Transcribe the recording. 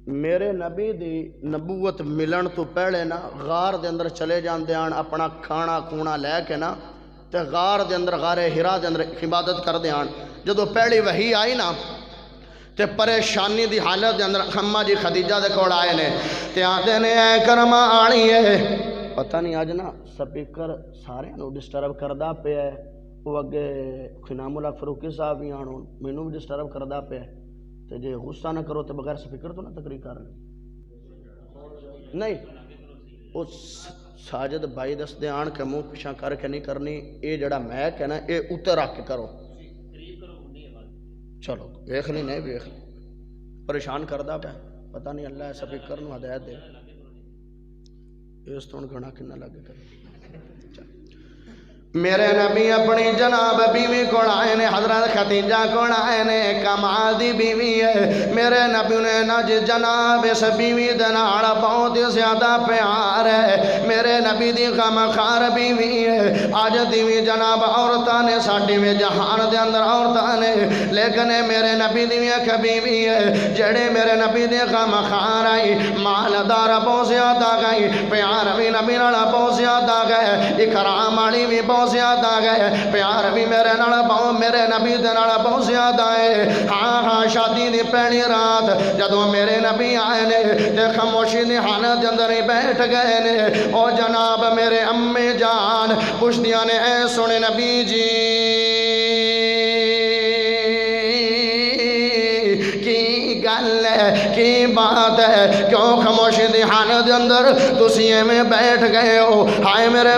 میرے نبی دی نبوت ملن تو پہلے نا غار دے اندر چلے جاندے آن اپنا کھانا کھونا لے کے نا تے غار دے اندر غار ہرا دے اندر عبادت کر دے آن جدو پہلی وحی آئی نا تے پریشانی دی حالت دے اندر اماں جی خدیجہ دے کوڑ آئے نے تے آتے نے اے کرما آنی ہے پتہ نہیں آج نا سپیکر سارے نو ڈسٹرب کردہ پہ ہے وہ اگے خنام اللہ فروقی صاحب ہی آنون مینوں بھی ڈسٹرب کردہ پہ ہے تے جے غصہ نہ کرو تے بغیر سپیکر تو نہ تقریر کر نہیں اس ساجد بھائی دس دے آن کے منہ پیچھا کر کے نہیں کرنی اے جڑا میک ہے نا اے اوتے رکھ کے کرو چلو ویکھ نہیں نہیں ویکھ پریشان کردہ پہ پتہ نہیں اللہ سپیکر نو ہدایت دے اس تو گھنا کنا لگے کر میرے نبی اپنی جناب بیوی کو آئے نے حضرت خدیجہ کو آئے نے کمال دی بیوی ہے میرے نبی نے نج جناب اس بیوی دے نال بہت زیادہ پیار ہے میرے نبی دی غمخوار بیوی ہے آج دیوی جناب عورتاں نے ساڈی میں جہان دے اندر عورتاں نے لیکن میرے نبی دی ایک بیوی ہے جڑے میرے نبی دی غمخوار آئی مالدار بہت زیادہ گئی پیار بھی نبی نال بہت زیادہ گئے اکرام والی بھی بہت زیادہ گئے پیار بھی میرے نال بہت میرے نبی دے نال بہت زیادہ ہے ہاں ہاں شادی دی پہلی رات جدوں میرے نبی آئے نے تے خاموشی دی حالت دے اندر ہی بیٹھ گئے نے او جناب میرے امی جان پوچھدیاں نے اے سونے نبی جی کی گل ہے کی بات ہے کیوں خاموشی دی حالت دے اندر تسی ایویں بیٹھ گئے ہو ہائے میرے